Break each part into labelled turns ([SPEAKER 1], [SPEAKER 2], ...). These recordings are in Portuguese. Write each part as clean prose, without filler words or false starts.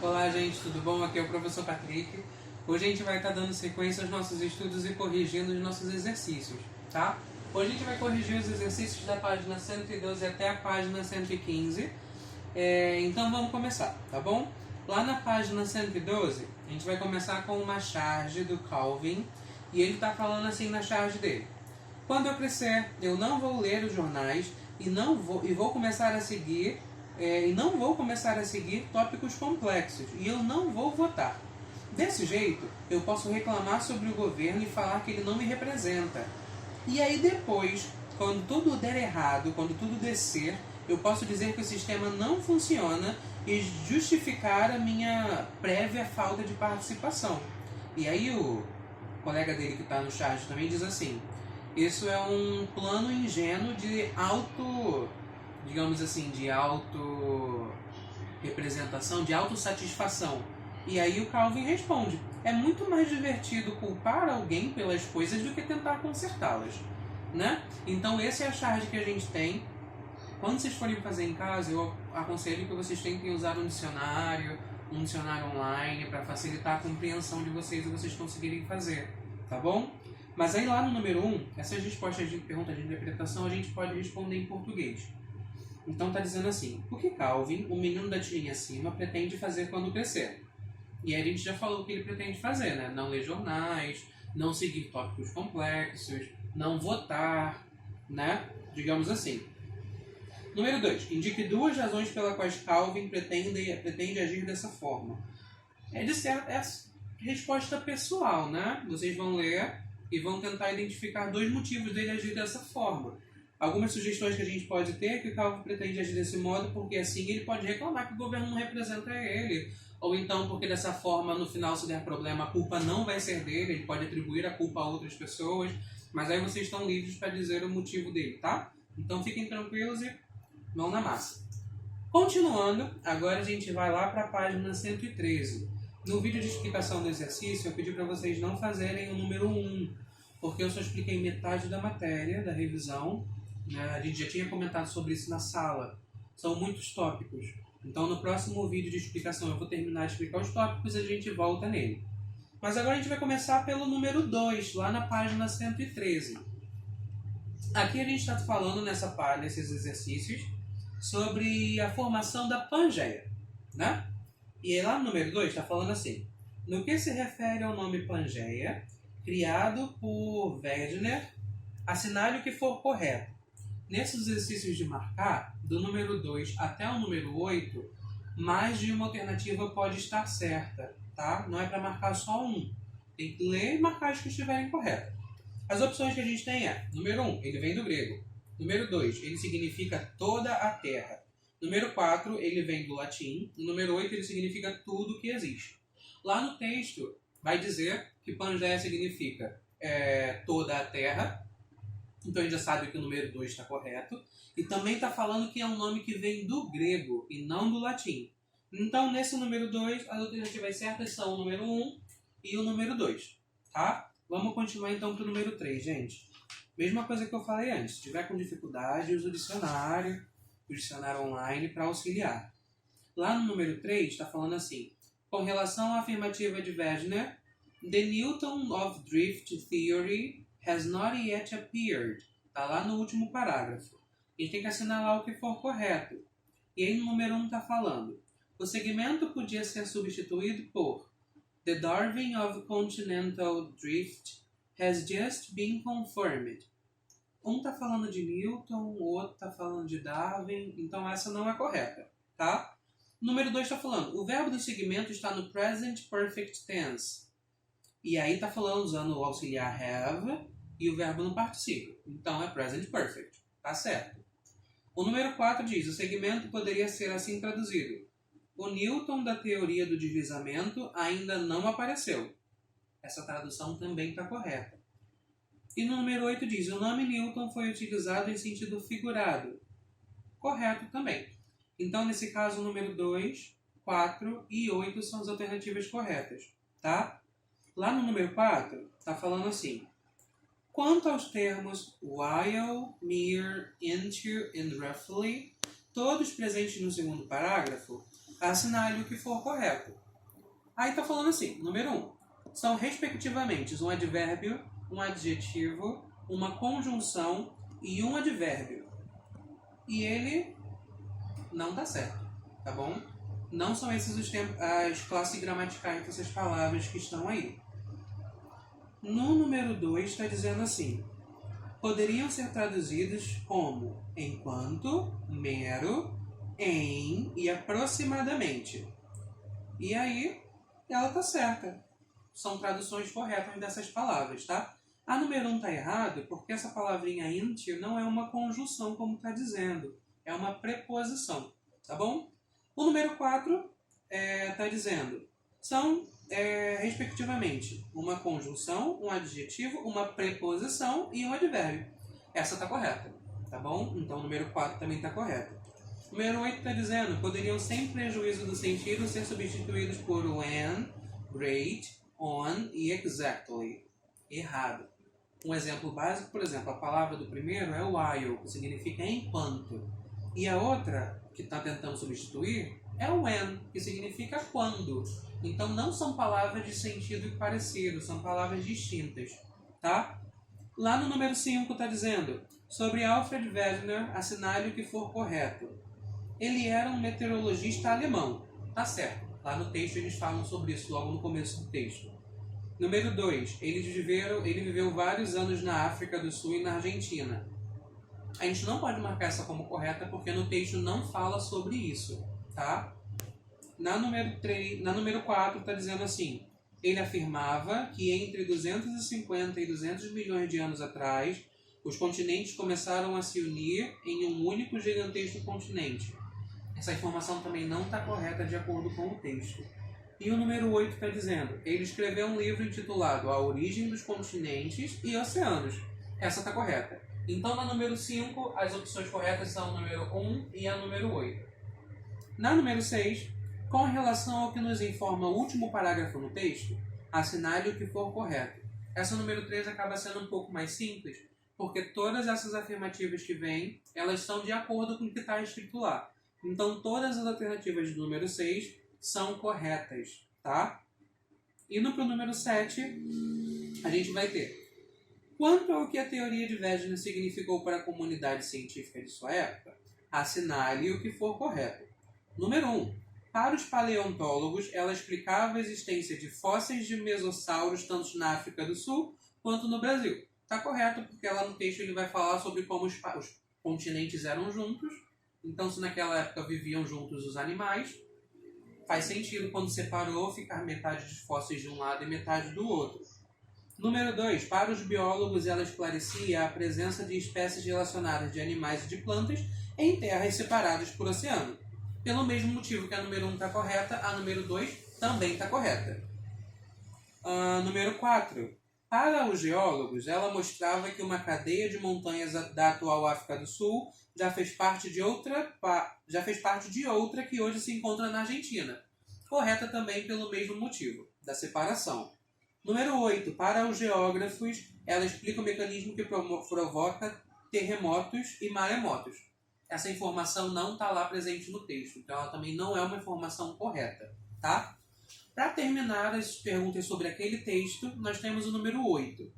[SPEAKER 1] Olá, gente, tudo bom? Aqui é o professor Patrick. Hoje a gente vai estar dando sequência aos nossos estudos e corrigindo os nossos exercícios, tá? Hoje a gente vai corrigir os exercícios da página 112 até a página 115. Então vamos começar, tá bom? Lá na página 112, a gente vai começar com uma charge do Calvin, e ele está falando assim na charge dele. Quando eu crescer, eu não vou ler os jornais e não vou começar a seguir tópicos complexos, e eu não vou votar. Desse jeito, eu posso reclamar sobre o governo e falar que ele não me representa. E aí depois, quando tudo der errado, quando tudo descer, eu posso dizer que o sistema não funciona e justificar a minha prévia falta de participação. E aí o colega dele que está no chat também diz assim: isso é um plano ingênuo de auto-representação, de autossatisfação. E aí o Calvin responde: é muito mais divertido culpar alguém pelas coisas do que tentar consertá-las, né? Então essa é a charge que a gente tem. Quando vocês forem fazer em casa, eu aconselho que vocês tentem usar um dicionário online, para facilitar a compreensão de vocês e vocês conseguirem fazer, tá bom? Mas aí lá no número 1, essas respostas de pergunta de interpretação a gente pode responder em português. Então está dizendo assim: o que Calvin, o menino da tirinha acima, pretende fazer quando crescer? E aí a gente já falou o que ele pretende fazer, né? Não ler jornais, não seguir tópicos complexos, não votar, né? Digamos assim. Número 2. Indique duas razões pelas quais Calvin pretende agir dessa forma. É resposta pessoal, né? Vocês vão ler e vão tentar identificar dois motivos dele agir dessa forma. Algumas sugestões que a gente pode ter é que o Calvin pretende agir desse modo porque assim ele pode reclamar que o governo não representa ele. Ou então porque dessa forma, no final, se der problema, a culpa não vai ser dele, ele pode atribuir a culpa a outras pessoas. Mas aí vocês estão livres para dizer o motivo dele, tá? Então fiquem tranquilos e mão na massa. Continuando, agora a gente vai lá para a página 113. No vídeo de explicação do exercício, eu pedi para vocês não fazerem o número 1, porque eu só expliquei metade da matéria, da revisão. A gente já tinha comentado sobre isso na sala. São muitos tópicos. Então no próximo vídeo de explicação eu vou terminar de explicar os tópicos e a gente volta nele. Mas agora a gente vai começar pelo número 2, lá na página 113. Aqui a gente está falando nesses exercícios sobre a formação da Pangeia, né? E aí lá no número 2 está falando assim: no que se refere ao nome Pangeia, criado por Wegener, assinale o que for correto. Nesses exercícios de marcar, do número 2 até o número 8, mais de uma alternativa pode estar certa, tá? Não é para marcar só um. Tem que ler e marcar as que estiverem corretas. As opções que a gente tem é: número 1, ele vem do grego. Número 2, ele significa toda a terra. Número 4, ele vem do latim. E número 8, ele significa tudo que existe. Lá no texto, vai dizer que Pangeia significa toda a terra. Então a gente já sabe que o número 2 está correto. E também está falando que é um nome que vem do grego e não do latim. Então nesse número 2, as alternativas certas são o número 1 e o número 2. Tá? Vamos continuar então para o número 3, gente. Mesma coisa que eu falei antes. Se tiver com dificuldade, use o dicionário online para auxiliar. Lá no número 3 está falando assim: com relação à afirmativa de Wegener, the Newton of Drift Theory has not yet appeared. Está lá no último parágrafo. A gente tem que assinalar o que for correto. E aí no número 1 está falando: o segmento podia ser substituído por the Darwin of Continental Drift has just been confirmed. Um está falando de Newton, o outro está falando de Darwin, então essa não é correta, tá? Número 2 está falando: o verbo do segmento está no present perfect tense. E aí está falando usando o auxiliar have e o verbo no particípio. Então é present perfect. Tá certo. O número 4 diz: o segmento poderia ser assim traduzido: o Newton da teoria do deslizamento ainda não apareceu. Essa tradução também está correta. E no número 8 diz: o nome Newton foi utilizado em sentido figurado. Correto também. Então, nesse caso, o número 2, 4 e 8 são as alternativas corretas, tá? Lá no número 4, está falando assim: quanto aos termos while, near, into and roughly, todos presentes no segundo parágrafo, assinale o que for correto. Aí está falando assim, número 1. São respectivamente um advérbio, um adjetivo, uma conjunção e um advérbio. E ele não está certo, tá bom? Não são esses as classes gramaticais dessas palavras que estão aí. No número 2 está dizendo assim, poderiam ser traduzidos como enquanto, mero, em e aproximadamente. E aí, ela está certa. São traduções corretas dessas palavras, tá? A número 1 está errado porque essa palavrinha into não é uma conjunção como está dizendo. É uma preposição, tá bom? O número 4 está dizendo, são respectivamente uma conjunção, um adjetivo, uma preposição e um advérbio. Essa está correta, tá bom? Então o número 4 também está correto. O número 8 está dizendo, poderiam sem prejuízo do sentido ser substituídos por when, great, on e exactly. Errado. Um exemplo básico, por exemplo, a palavra do primeiro é while, que significa enquanto. E a outra, que está tentando substituir, é when, que significa quando. Então não são palavras de sentido parecido, são palavras distintas, tá? Lá no número 5 está dizendo, sobre Alfred Wegener, assinale o que for correto. Ele era um meteorologista alemão. Tá certo. Lá no texto eles falam sobre isso, logo no começo do texto. Número 2. Ele viveu vários anos na África do Sul e na Argentina. A gente não pode marcar essa como correta porque no texto não fala sobre isso, tá? Na número 4 está dizendo assim, ele afirmava que entre 250 e 200 milhões de anos atrás, os continentes começaram a se unir em um único gigantesco continente. Essa informação também não está correta de acordo com o texto. E o número 8 está dizendo, ele escreveu um livro intitulado A Origem dos Continentes e Oceanos. Essa está correta. Então, na número 5, as opções corretas são o número 1 e a número 8. Na número 6, com relação ao que nos informa o último parágrafo no texto, assinale o que for correto. Essa número 3 acaba sendo um pouco mais simples, porque todas essas afirmativas que vêm, elas estão de acordo com o que está escrito lá. Então, todas as alternativas do número 6 são corretas, tá? Indo para o número 7, a gente vai ter. Quanto ao que a teoria de Wegener significou para a comunidade científica de sua época, assinale o que for correto. Número 1. Para os paleontólogos, ela explicava a existência de fósseis de mesossauros tanto na África do Sul quanto no Brasil. Está correto, porque lá no texto ele vai falar sobre como os continentes eram juntos. Então, se naquela época viviam juntos os animais, faz sentido quando separou ficar metade dos fósseis de um lado e metade do outro. Número 2. Para os biólogos, ela esclarecia a presença de espécies relacionadas de animais e de plantas em terras separadas por oceano. Pelo mesmo motivo que a número 1 está correta, a número 2 também está correta. Número 4. Para os geólogos, ela mostrava que uma cadeia de montanhas da atual África do Sul já fez parte de outra que hoje se encontra na Argentina. Correta também pelo mesmo motivo, da separação. Número 8. Para os geógrafos, ela explica o mecanismo que provoca terremotos e maremotos. Essa informação não está lá presente no texto, então ela também não é uma informação correta, tá? Para terminar as perguntas sobre aquele texto, nós temos o número 8.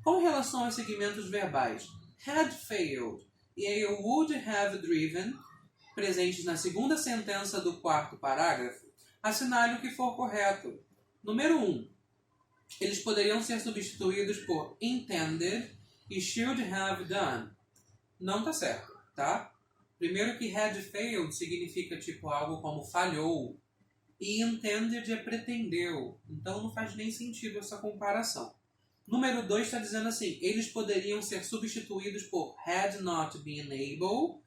[SPEAKER 1] Com relação aos segmentos verbais had failed e would have driven, presentes na segunda sentença do quarto parágrafo, assinale o que for correto. Número 1. Eles poderiam ser substituídos por intended e should have done. Não está certo, tá? Primeiro que had failed significa tipo algo como falhou. E intended é pretendeu. Então não faz nem sentido essa comparação. Número 2 está dizendo assim, eles poderiam ser substituídos por had not been able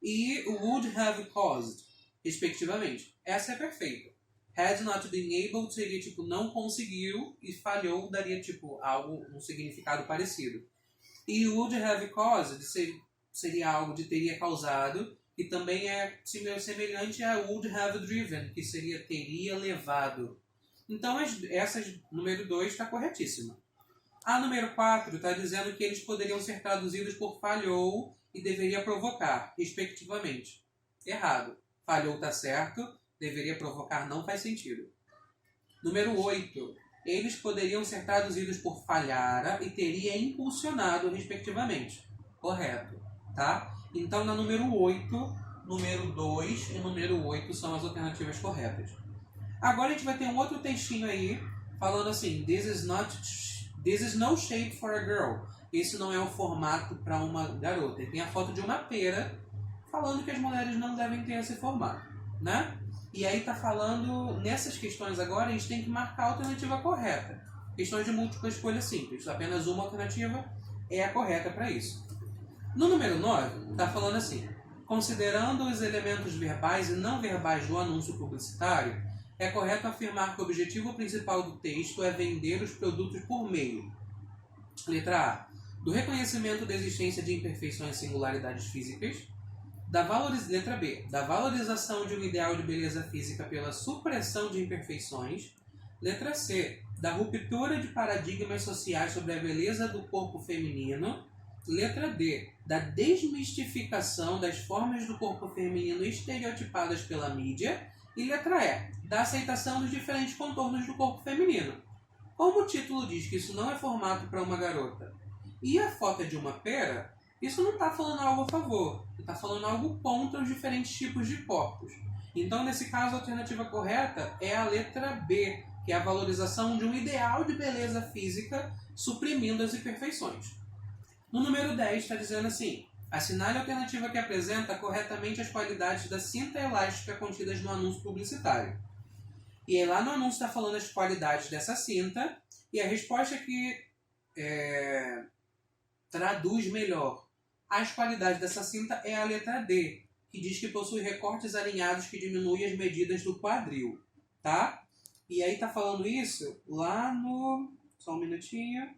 [SPEAKER 1] e would have caused, respectivamente. Essa é perfeita. Had not been able seria tipo não conseguiu e falhou daria tipo algo, um significado parecido. E would have caused seria algo de teria causado e também é semelhante a would have driven, que seria teria levado. Então essas número 2 está corretíssima. A número 4 está dizendo que eles poderiam ser traduzidos por falhou e deveria provocar, respectivamente. Errado. Falhou está certo, deveria provocar não faz sentido. Número 8. Eles poderiam ser traduzidos por falhara e teria impulsionado, respectivamente. Correto, tá? Então, na número 8, número 2 e número 8 são as alternativas corretas. Agora a gente vai ter um outro textinho aí, falando assim, This is no shape for a girl. Esse não é o formato para uma garota. E tem a foto de uma pera, falando que as mulheres não devem ter esse formato, né? E aí tá falando, nessas questões agora, a gente tem que marcar a alternativa correta. Questões de múltipla escolha simples. Apenas uma alternativa é a correta para isso. No número 9, tá falando assim, considerando os elementos verbais e não verbais do anúncio publicitário, é correto afirmar que o objetivo principal do texto é vender os produtos por meio. Letra A. Do reconhecimento da existência de imperfeições e singularidades físicas. Letra B. Da valorização de um ideal de beleza física pela supressão de imperfeições. Letra C. Da ruptura de paradigmas sociais sobre a beleza do corpo feminino. Letra D. Da desmistificação das formas do corpo feminino estereotipadas pela mídia. E letra E. Da aceitação dos diferentes contornos do corpo feminino. Como o título diz que isso não é formato para uma garota e a foto é de uma pera, isso não está falando algo a favor, está falando algo contra os diferentes tipos de corpos. Então, nesse caso, a alternativa correta é a letra B, que é a valorização de um ideal de beleza física suprimindo as imperfeições. No número 10 está dizendo assim, assinale a alternativa que apresenta corretamente as qualidades da cinta elástica contidas no anúncio publicitário. E aí lá no anúncio está falando as qualidades dessa cinta, e a resposta que traduz melhor as qualidades dessa cinta é a letra D, que diz que possui recortes alinhados que diminuem as medidas do quadril, tá? E aí tá falando isso lá no... Só um minutinho.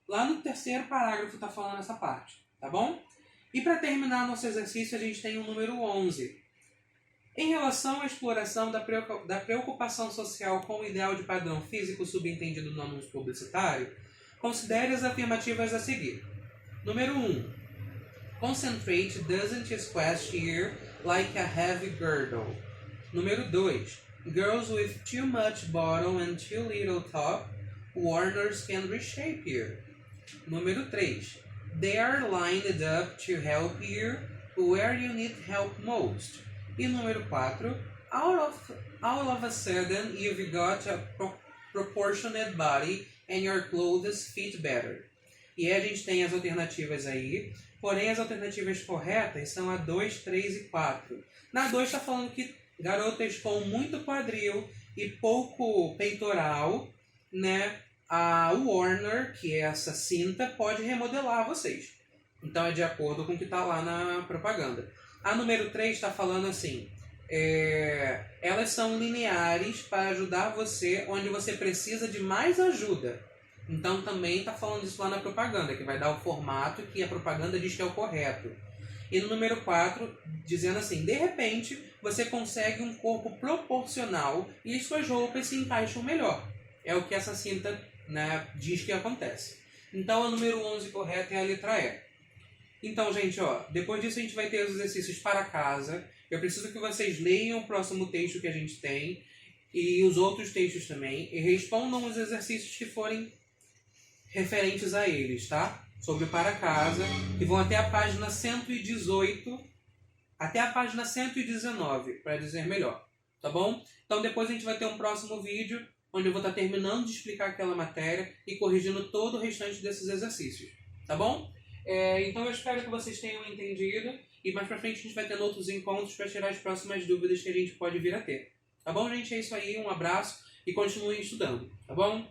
[SPEAKER 1] Lá no terceiro parágrafo tá falando essa parte, tá bom? E para terminar nosso exercício, a gente tem o número 11. Em relação à exploração da preocupação social com o ideal de padrão físico subentendido no anúncio publicitário, considere as afirmativas a seguir. Número 1. Concentrate doesn't squash here like a heavy girdle. Número 2. Girls with too much bottom and too little top, Warners can reshape here. Número 3. They are lined up to help you where you need help most. E número 4. All of a sudden you've got a proportionate body and your clothes fit better. E aí a gente tem as alternativas aí, porém as alternativas corretas são a 2, 3 e 4. Na 2 está falando que garotas com muito quadril e pouco peitoral, né? A Warner, que é essa cinta, pode remodelar vocês. Então é de acordo com o que está lá na propaganda. A número 3 está falando assim, elas são lineares para ajudar você onde você precisa de mais ajuda. Então também está falando isso lá na propaganda, que vai dar o formato que a propaganda diz que é o correto. E no número 4, dizendo assim, de repente você consegue um corpo proporcional e as suas roupas se encaixam melhor. É o que essa cinta, né, diz que acontece. Então a número 11 correta é a letra E. Então, gente, ó, depois disso a gente vai ter os exercícios para casa. Eu preciso que vocês leiam o próximo texto que a gente tem e os outros textos também e respondam os exercícios que forem referentes a eles, tá? Sobre o para casa, que vão até a página 118 até a página 119, para dizer melhor, tá bom? Então depois a gente vai ter um próximo vídeo onde eu vou estar terminando de explicar aquela matéria e corrigindo todo o restante desses exercícios, tá bom? Então eu espero que vocês tenham entendido e mais pra frente a gente vai tendo outros encontros para tirar as próximas dúvidas que a gente pode vir a ter. Tá bom, gente? É isso aí, um abraço e continuem estudando, tá bom?